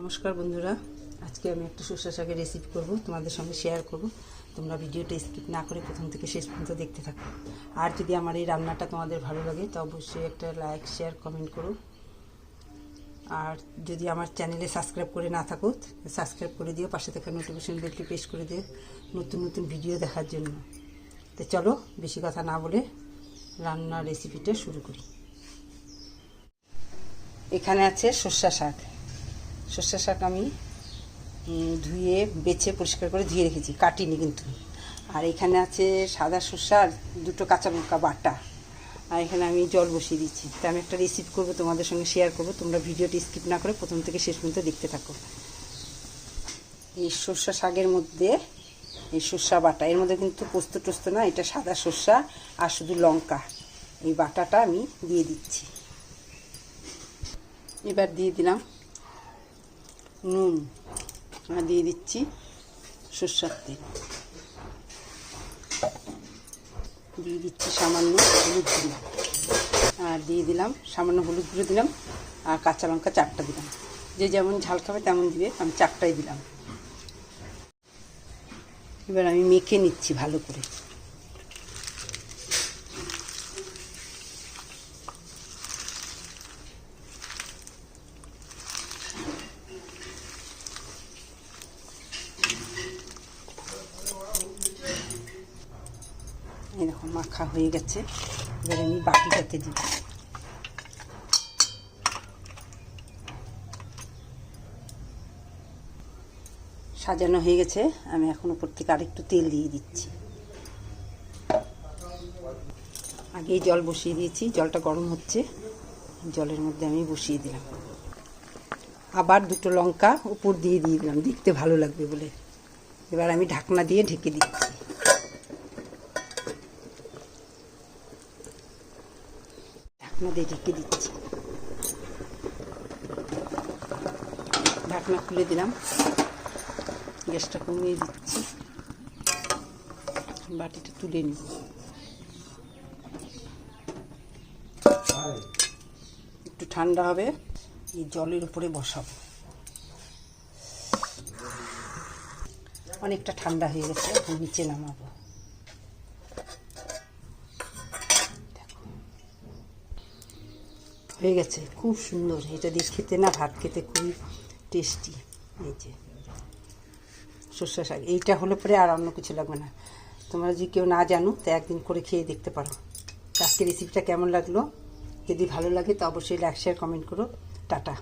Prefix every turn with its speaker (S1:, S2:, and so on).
S1: নমস্কার বন্ধুরা, আজকে আমি একটা সরষে শাকের রেসিপি করব, তোমাদের সঙ্গে শেয়ার করব। তোমরা ভিডিওটা স্কিপ না করে প্রথম থেকে শেষ পর্যন্ত দেখতে থাকো। আর যদি আমার এই রান্নাটা তোমাদের ভালো লাগে তো অবশ্যই একটা লাইক, শেয়ার, কমেন্ট করো। আর যদি আমার চ্যানেলে সাবস্ক্রাইব করে না থাকো, সাবস্ক্রাইব করে দিও, পাশে থাকা নোটিফিকেশন বেলটি প্রেস করে দিও নতুন নতুন ভিডিও দেখার জন্য। তো চলো বেশি কথা না বলে রান্নার রেসিপিটা শুরু করি। এখানে আছে সরষে শাক। সরষে শাক আমি ধুয়ে বেছে পরিষ্কার করে ধুয়ে রেখেছি, কাটিনি কিন্তু। আর এখানে আছে সাদা সরষে আর দুটো কাঁচা লঙ্কা বাটা। আর এখানে আমি জল বসিয়ে দিচ্ছি। তো আমি একটা রেসিপি করবো, তোমাদের সঙ্গে শেয়ার করবো। তোমরা ভিডিওটি স্কিপ না করে প্রথম থেকে শেষ পর্যন্ত দেখতে থাকো। এই সরষে শাকের মধ্যে এই সরষা বাটা, এর মধ্যে কিন্তু পোস্ত টোস্ত না, এটা সাদা সরষা আর শুধু লঙ্কা। এই বাটাটা আমি দিয়ে দিচ্ছি। এবার দিয়ে দিলাম নুন, আর দিয়ে দিচ্ছি সরষের তেল, দিয়ে দিচ্ছি সামান্য হলুদ গুঁড়ো, আর দিয়ে দিলাম সামান্য হলুদ গুঁড়ো দিলাম, আর কাঁচা লঙ্কা 4টা দিলাম। যে যেমন ঝাল খাবে তেমন দিবে, আমি 4টাই দিলাম। এবার আমি মেখে নিচ্ছি ভালো করে। এরকম মাখা হয়ে গেছে। এবার আমি বাটিটাতে দিব। সাজানো হয়ে গেছে, আমি এখন উপর থেকে আরেকটু তেল দিয়ে দিচ্ছি। আগেই জল বসিয়ে দিয়েছি, জলটা গরম হচ্ছে, জলের মধ্যে আমি বসিয়ে দিলাম। আবার দুটো লঙ্কা উপর দিয়ে দিলাম, দেখতে ভালো লাগবে বলে। এবার আমি ঢাকনা দিয়ে ঢেকে দিচ্ছি। ঢাকনা দিয়ে ঢেকে দিচ্ছি। ঢাকনা খুলে দিলাম, গ্যাসটা কমিয়ে দিচ্ছি। বাটিটা তুলে নিব। একটু ঠান্ডা হবে, এই জলের উপরে বসাবো। অনেকটা ঠান্ডা হয়ে গেছে, এখন নিচে নামাবো। হয়ে গেছে, খুব সুন্দর। এটা দিয়ে খেতে না, ভাত খেতে খুবই টেস্টি। এই যে সরষে শাক, এইটা হলে পরে আর অন্য কিছু লাগবে না। তোমরা যদি কেউ না জানো তো একদিন করে খেয়ে দেখতে পারো। আজকে রেসিপিটা কেমন লাগলো? যদি ভালো লাগে তো অবশ্যই লাইক, শেয়ার, কমেন্ট করো। টাটা।